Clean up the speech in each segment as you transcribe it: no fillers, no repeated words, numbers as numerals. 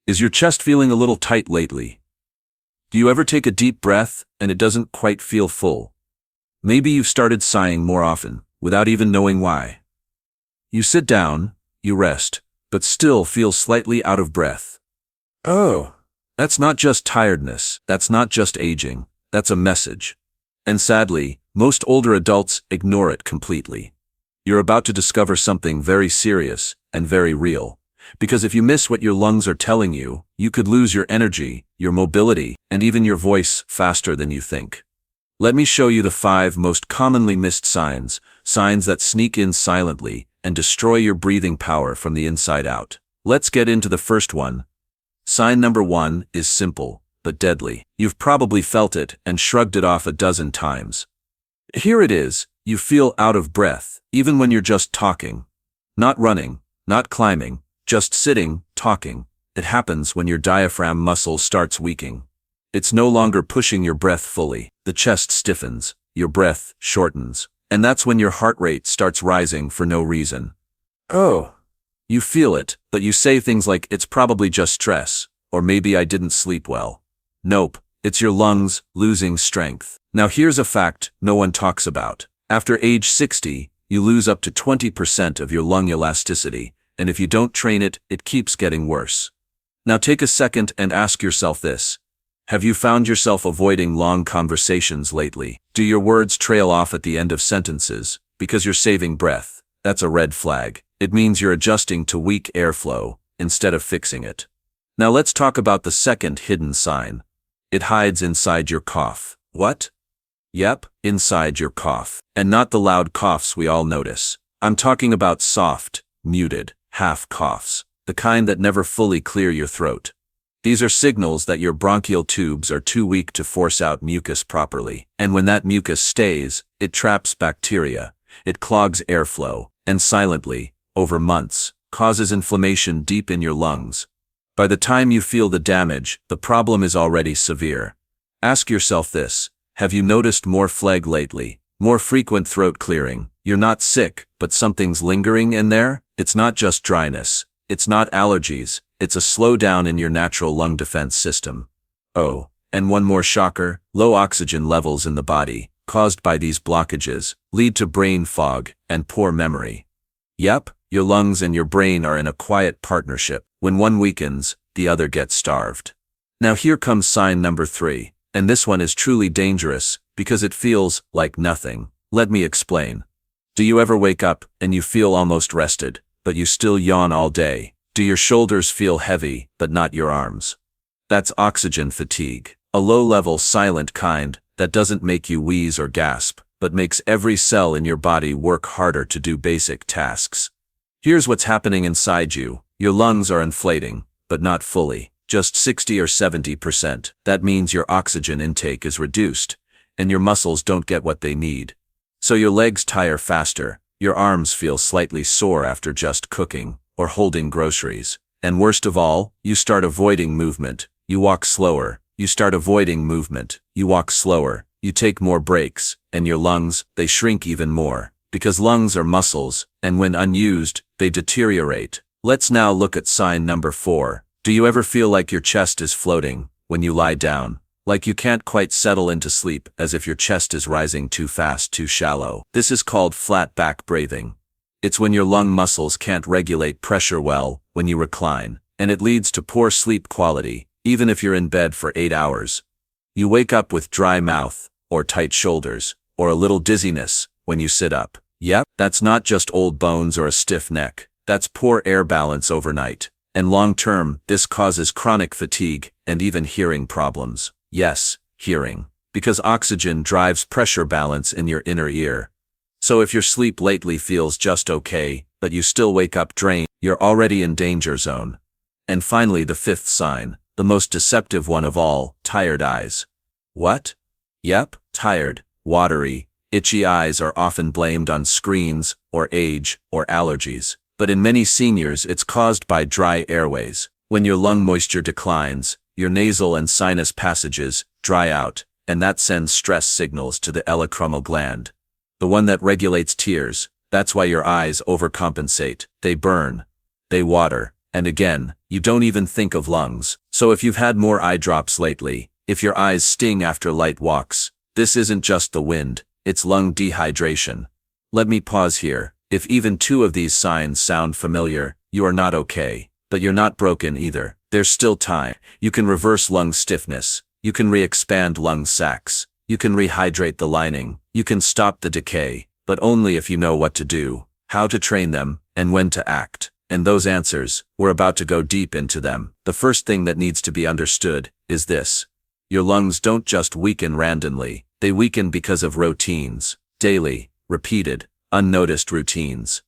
Is your chest feeling a little tight lately? Do you ever take a deep breath and it doesn't quite feel full? Maybe you've started sighing more often, without even knowing why. You sit down, you rest, but still feel slightly out of breath. Oh, that's not just tiredness, that's not just aging, that's a message. And sadly, most older adults ignore it completely. You're about to discover something very serious and very real. Because if you miss what your lungs are telling you, you could lose your energy, your mobility, and even your voice faster than you think. Let me show you the 5 most commonly missed signs that sneak in silently and destroy your breathing power from the inside out. Let's get into the first one. Sign number 1 is simple, but deadly. You've probably felt it and shrugged it off a dozen times. Here it is, you feel out of breath, even when you're just talking. Not running, not climbing, just sitting, talking. It happens when your diaphragm muscle starts weakening. It's no longer pushing your breath fully. The chest stiffens, your breath shortens, and that's when your heart rate starts rising for no reason. Oh. You feel it, but you say things like, it's probably just stress, or maybe I didn't sleep well. Nope, it's your lungs losing strength. Now here's a fact no one talks about. After age 60, you lose up to 20% of your lung elasticity, and if you don't train it, it keeps getting worse. Now take a second and ask yourself this. Have you found yourself avoiding long conversations lately? Do your words trail off at the end of sentences because you're saving breath? That's a red flag. It means you're adjusting to weak airflow instead of fixing it. Now let's talk about the second hidden sign. It hides inside your cough. What? Yep, inside your cough. And not the loud coughs we all notice. I'm talking about soft, muted, half coughs, the kind that never fully clear your throat. These are signals that your bronchial tubes are too weak to force out mucus properly. And when that mucus stays, it traps bacteria, it clogs airflow, and silently, over months, causes inflammation deep in your lungs. By the time you feel the damage, the problem is already severe. Ask yourself this. Have you noticed more phlegm lately? More frequent throat clearing? You're not sick, but something's lingering in there? It's not just dryness. It's not allergies. It's a slowdown in your natural lung defense system. Oh, and one more shocker, low oxygen levels in the body, caused by these blockages, lead to brain fog and poor memory. Yep, your lungs and your brain are in a quiet partnership. When one weakens, the other gets starved. Now here comes sign number 3, and this one is truly dangerous because it feels like nothing. Let me explain. Do you ever wake up and you feel almost rested, but you still yawn all day? Do your shoulders feel heavy, but not your arms? That's oxygen fatigue, a low-level silent kind that doesn't make you wheeze or gasp, but makes every cell in your body work harder to do basic tasks. Here's what's happening inside you. Your lungs are inflating, but not fully, just 60 or 70%. That means your oxygen intake is reduced, and your muscles don't get what they need. So your legs tire faster, your arms feel slightly sore after just cooking or holding groceries. And worst of all, you start avoiding movement. You walk slower. You start avoiding movement. You walk slower. You take more breaks, and your lungs, they shrink even more. Because lungs are muscles, and when unused, they deteriorate. Let's now look at sign number 4. Do you ever feel like your chest is floating when you lie down? Like you can't quite settle into sleep, as if your chest is rising too fast, too shallow. This is called flat back breathing. It's when your lung muscles can't regulate pressure well when you recline, and it leads to poor sleep quality, even if you're in bed for 8 hours. You wake up with dry mouth, or tight shoulders, or a little dizziness when you sit up. Yep, that's not just old bones or a stiff neck. That's poor air balance overnight. And long-term, this causes chronic fatigue and even hearing problems. Yes, hearing. Because oxygen drives pressure balance in your inner ear. So if your sleep lately feels just okay, but you still wake up drained, you're already in danger zone. And finally, the 5th sign, the most deceptive one of all, tired eyes. What? Yep, tired, watery, itchy eyes are often blamed on screens, or age, or allergies. But in many seniors, it's caused by dry airways. When your lung moisture declines, your nasal and sinus passages dry out, and that sends stress signals to the elacrimal gland, the one that regulates tears. That's why your eyes overcompensate. They burn, they water, And again, you don't even think of lungs. So if you've had more eye drops lately, if your eyes sting after light walks, this isn't just the wind, it's lung dehydration. Let me pause here. If even two of these signs sound familiar, you are not okay. But you're not broken either. There's still time. You can reverse lung stiffness. You can re-expand lung sacs. You can rehydrate the lining. You can stop the decay, but only if you know what to do, how to train them, and when to act. And those answers, we're about to go deep into them. The first thing that needs to be understood is this. Your lungs don't just weaken randomly. They weaken because of routines, daily, repeated, unnoticed routines.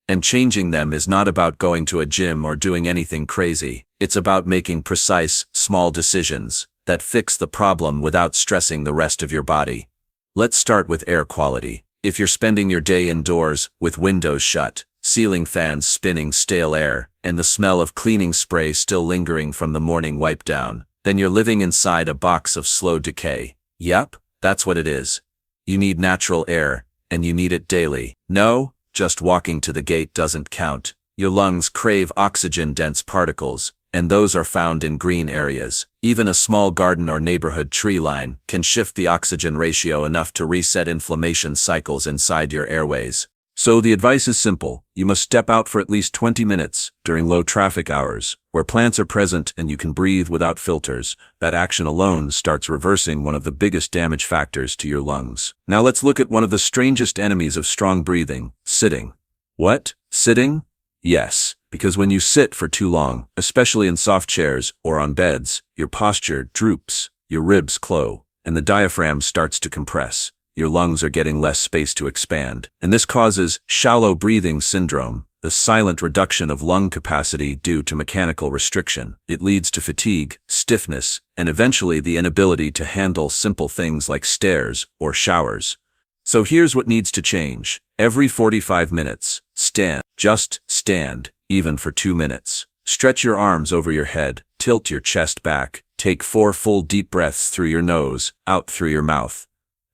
And changing them is not about going to a gym or doing anything crazy. It's about making precise, small decisions that fix the problem without stressing the rest of your body. Let's start with air quality. If you're spending your day indoors, with windows shut, ceiling fans spinning stale air, and the smell of cleaning spray still lingering from the morning wipe down, then you're living inside a box of slow decay. Yep, that's what it is. You need natural air, and you need it daily. No, just walking to the gate doesn't count. Your lungs crave oxygen-dense particles, and those are found in green areas. Even a small garden or neighborhood tree line can shift the oxygen ratio enough to reset inflammation cycles inside your airways. So the advice is simple. You must step out for at least 20 minutes during low traffic hours, where plants are present and you can breathe without filters. That action alone starts reversing one of the biggest damage factors to your lungs. Now let's look at one of the strangest enemies of strong breathing, sitting. What? Sitting? Yes, because when you sit for too long, especially in soft chairs or on beds, your posture droops, your ribs close, and the diaphragm starts to compress. Your lungs are getting less space to expand. And this causes shallow breathing syndrome, the silent reduction of lung capacity due to mechanical restriction. It leads to fatigue, stiffness, and eventually the inability to handle simple things like stairs or showers. So here's what needs to change. Every 45 minutes, stand. Just stand, even for 2 minutes. Stretch your arms over your head, tilt your chest back, take 4 full deep breaths through your nose, out through your mouth.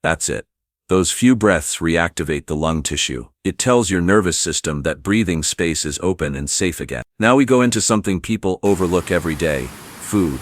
That's it. Those few breaths reactivate the lung tissue. It tells your nervous system that breathing space is open and safe again. Now we go into something people overlook every day: food.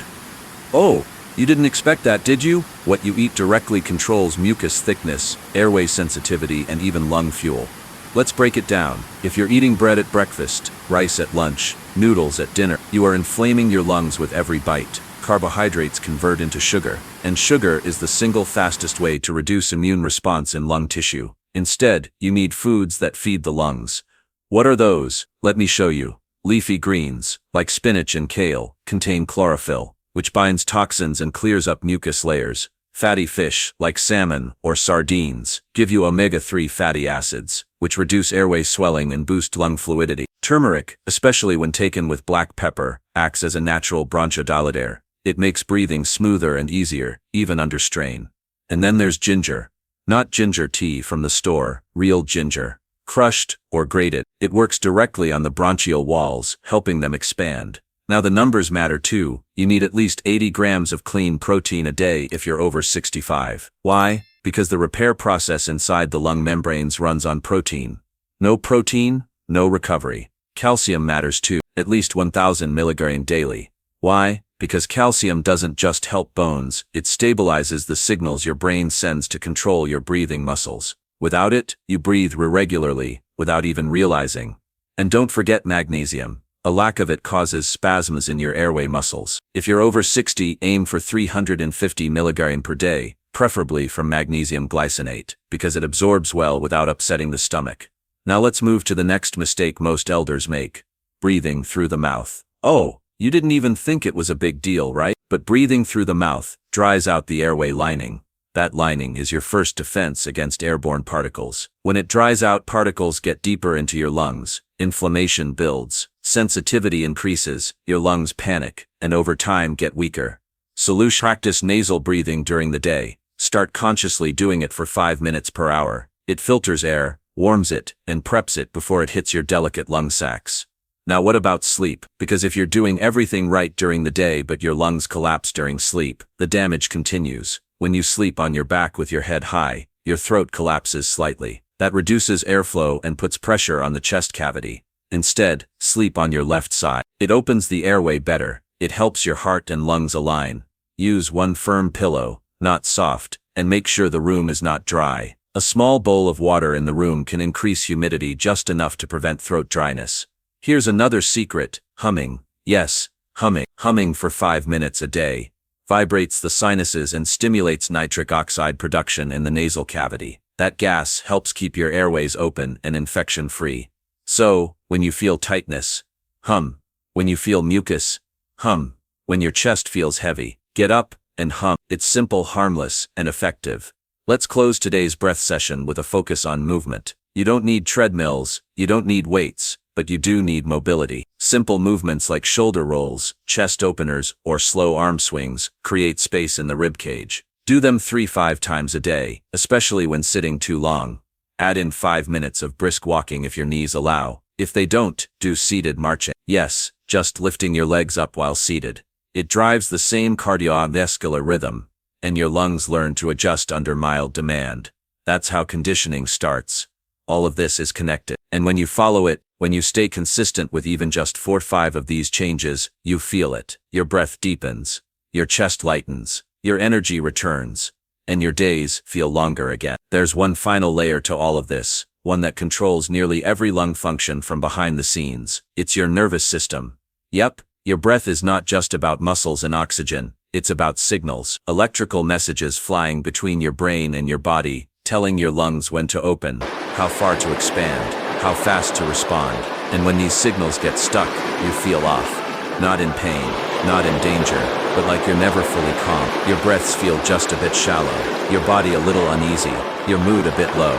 Oh, you didn't expect that, did you? What you eat directly controls mucus thickness, airway sensitivity, and even lung fuel. Let's break it down. If you're eating bread at breakfast, rice at lunch, noodles at dinner, you are inflaming your lungs with every bite. Carbohydrates convert into sugar, and sugar is the single fastest way to reduce immune response in lung tissue. Instead, you need foods that feed the lungs. What are those? Let me show you. Leafy greens, like spinach and kale, contain chlorophyll, which binds toxins and clears up mucus layers. Fatty fish, like salmon or sardines, give you omega-3 fatty acids, which reduce airway swelling and boost lung fluidity. Turmeric, especially when taken with black pepper, acts as a natural bronchodilator. It makes breathing smoother and easier, even under strain. And then there's ginger. Not ginger tea from the store, real ginger. Crushed or grated, it works directly on the bronchial walls, helping them expand. Now the numbers matter too. You need at least 80 grams of clean protein a day if you're over 65. Why? Because the repair process inside the lung membranes runs on protein. No protein, no recovery. Calcium matters too, at least 1,000 milligrams daily. Why? Because calcium doesn't just help bones, it stabilizes the signals your brain sends to control your breathing muscles. Without it, you breathe irregularly, without even realizing. And don't forget magnesium. A lack of it causes spasms in your airway muscles. If you're over 60, aim for 350 milligrams per day, preferably from magnesium glycinate, because it absorbs well without upsetting the stomach. Now let's move to the next mistake most elders make: breathing through the mouth. Oh, you didn't even think it was a big deal, right? But breathing through the mouth dries out the airway lining. That lining is your first defense against airborne particles. When it dries out, particles get deeper into your lungs, inflammation builds, sensitivity increases, your lungs panic, and over time get weaker. Solution: practice nasal breathing during the day. Start consciously doing it for 5 minutes per hour. It filters air, warms it, and preps it before it hits your delicate lung sacs. Now what about sleep? Because if you're doing everything right during the day but your lungs collapse during sleep, the damage continues. When you sleep on your back with your head high, your throat collapses slightly. That reduces airflow and puts pressure on the chest cavity. Instead, sleep on your left side. It opens the airway better. It helps your heart and lungs align. Use one firm pillow, not soft, and make sure the room is not dry. A small bowl of water in the room can increase humidity just enough to prevent throat dryness. Here's another secret: humming. Yes, humming. Humming for 5 minutes a day vibrates the sinuses and stimulates nitric oxide production in the nasal cavity. That gas helps keep your airways open and infection-free. So, when you feel tightness, hum. When you feel mucus, hum. When your chest feels heavy, get up and hum. It's simple, harmless, and effective. Let's close today's breath session with a focus on movement. You don't need treadmills, you don't need weights, but you do need mobility. Simple movements like shoulder rolls, chest openers, or slow arm swings create space in the rib cage. Do them 3-5 times a day, especially when sitting too long. Add in 5 minutes of brisk walking if your knees allow. If they don't, do seated marching. Yes, just lifting your legs up while seated. It drives the same cardiovascular rhythm, and your lungs learn to adjust under mild demand. That's how conditioning starts. All of this is connected. And when you follow it, when you stay consistent with even just 4-5 of these changes, you feel it. Your breath deepens, your chest lightens, your energy returns, and your days feel longer again. There's one final layer to all of this, one that controls nearly every lung function from behind the scenes. It's your nervous system. Yep, your breath is not just about muscles and oxygen, it's about signals, electrical messages flying between your brain and your body, telling your lungs when to open, how far to expand, how fast to respond. And when these signals get stuck, you feel off. Not in pain, not in danger, but like you're never fully calm. Your breaths feel just a bit shallow, your body a little uneasy, your mood a bit low.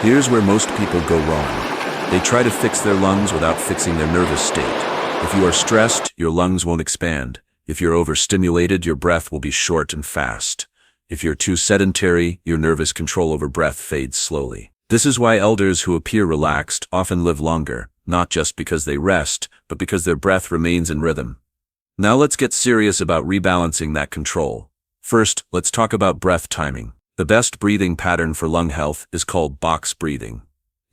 Here's where most people go wrong. They try to fix their lungs without fixing their nervous state. If you are stressed, your lungs won't expand. If you're overstimulated, your breath will be short and fast. If you're too sedentary, your nervous control over breath fades slowly. This is why elders who appear relaxed often live longer, not just because they rest, but because their breath remains in rhythm. Now let's get serious about rebalancing that control. First, let's talk about breath timing. The best breathing pattern for lung health is called box breathing.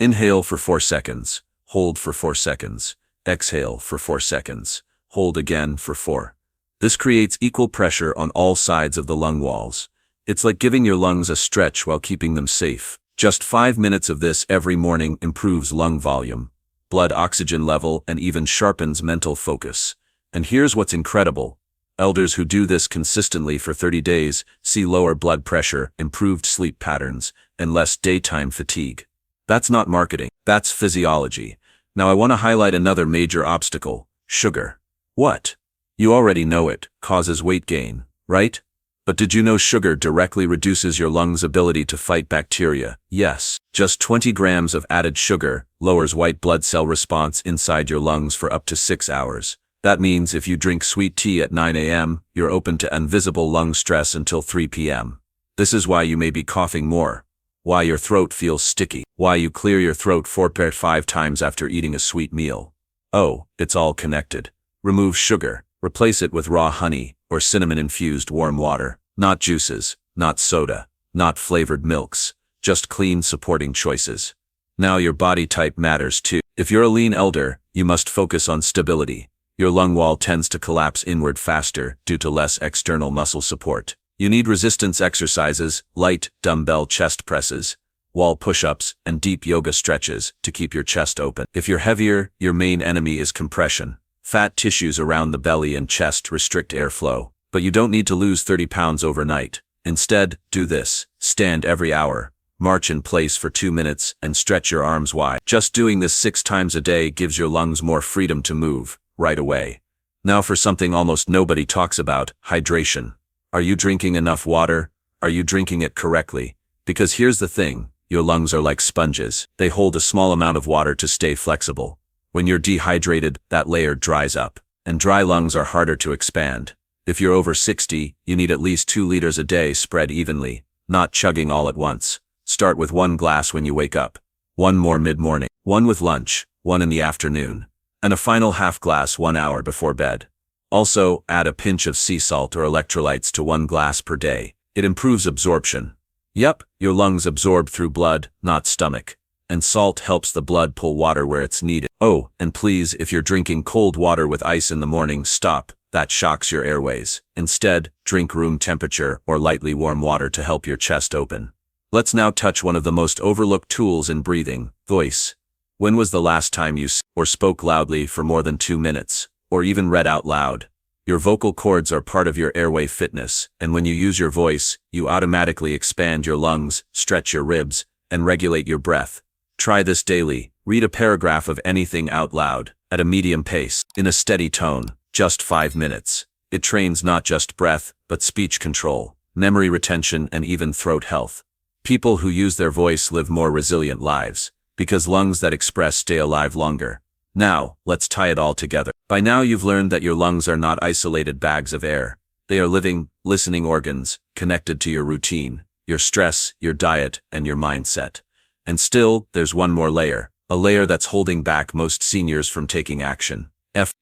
Inhale for 4 seconds, hold for 4 seconds, exhale for 4 seconds, hold again for 4. This creates equal pressure on all sides of the lung walls. It's like giving your lungs a stretch while keeping them safe. Just 5 minutes of this every morning improves lung volume, blood oxygen level, and even sharpens mental focus. And here's what's incredible. Elders who do this consistently for 30 days see lower blood pressure, improved sleep patterns, and less daytime fatigue. That's not marketing, that's physiology. Now I want to highlight another major obstacle: sugar. What? You already know it causes weight gain, right? But did you know sugar directly reduces your lungs' ability to fight bacteria? Yes. Just 20 grams of added sugar lowers white blood cell response inside your lungs for up to 6 hours. That means if you drink sweet tea at 9 a.m., you're open to invisible lung stress until 3 p.m. This is why you may be coughing more, why your throat feels sticky, why you clear your throat 4-5 times after eating a sweet meal. Oh, it's all connected. Remove sugar. Replace it with raw honey or cinnamon-infused warm water. Not juices, not soda, not flavored milks, just clean supporting choices. Now your body type matters too. If you're a lean elder, you must focus on stability. Your lung wall tends to collapse inward faster due to less external muscle support. You need resistance exercises, light dumbbell chest presses, wall push-ups, and deep yoga stretches to keep your chest open. If you're heavier, your main enemy is compression. Fat tissues around the belly and chest restrict airflow. But you don't need to lose 30 pounds overnight. Instead, do this. Stand every hour. March in place for 2 minutes and stretch your arms wide. Just doing this 6 times a day gives your lungs more freedom to move right away. Now for something almost nobody talks about: hydration. Are you drinking enough water? Are you drinking it correctly? Because here's the thing, your lungs are like sponges. They hold a small amount of water to stay flexible. When you're dehydrated, that layer dries up, and dry lungs are harder to expand. If you're over 60, you need at least 2 liters a day spread evenly, not chugging all at once. Start with 1 glass when you wake up, 1 more mid-morning, 1 with lunch, 1 in the afternoon, and a final half glass 1 hour before bed. Also, add a pinch of sea salt or electrolytes to 1 glass per day. It improves absorption. Yep, your lungs absorb through blood, not stomach. and salt helps the blood pull water where it's needed. Oh, and please, if you're drinking cold water with ice in the morning, stop. That shocks your airways. Instead, drink room temperature or lightly warm water to help your chest open. Let's now touch one of the most overlooked tools in breathing, voice. When was the last time you spoke loudly for more than 2 minutes, or even read out loud? Your vocal cords are part of your airway fitness, and when you use your voice, you automatically expand your lungs, stretch your ribs, and regulate your breath. Try this daily. Read a paragraph of anything out loud, at a medium pace, in a steady tone, just 5 minutes. It trains not just breath, but speech control, memory retention, and even throat health. People who use their voice live more resilient lives, because lungs that express stay alive longer. Now, let's tie it all together. By now you've learned that your lungs are not isolated bags of air. They are living, listening organs, connected to your routine, your stress, your diet, and your mindset. And still, there's one more layer, a layer that's holding back most seniors from taking action.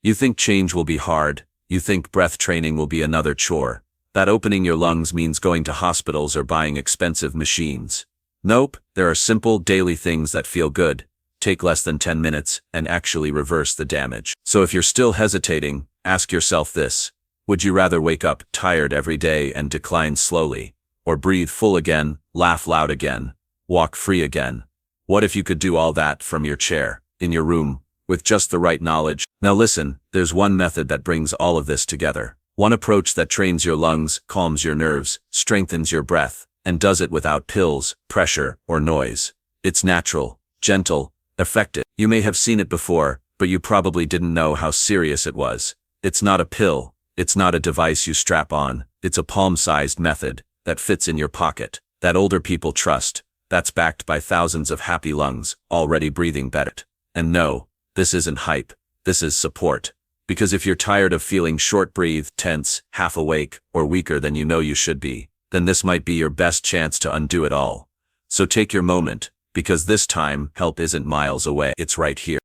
You think change will be hard, you think breath training will be another chore, that opening your lungs means going to hospitals or buying expensive machines. Nope, there are simple, daily things that feel good, take less than 10 minutes, and actually reverse the damage. So if you're still hesitating, ask yourself this. Would you rather wake up tired every day and decline slowly, or breathe full again, laugh loud again, walk free again? What if you could do all that from your chair, in your room, with just the right knowledge? Now listen, there's one method that brings all of this together. One approach that trains your lungs, calms your nerves, strengthens your breath, and does it without pills, pressure, or noise. It's natural, gentle, effective. You may have seen it before, but you probably didn't know how serious it was. It's not a pill, it's not a device you strap on, it's a palm-sized method that fits in your pocket, that older people trust, that's backed by thousands of happy lungs, already breathing better. And no, this isn't hype, this is support. Because if you're tired of feeling short-breathed, tense, half-awake, or weaker than you know you should be, then this might be your best chance to undo it all. So take your moment, because this time, help isn't miles away, it's right here.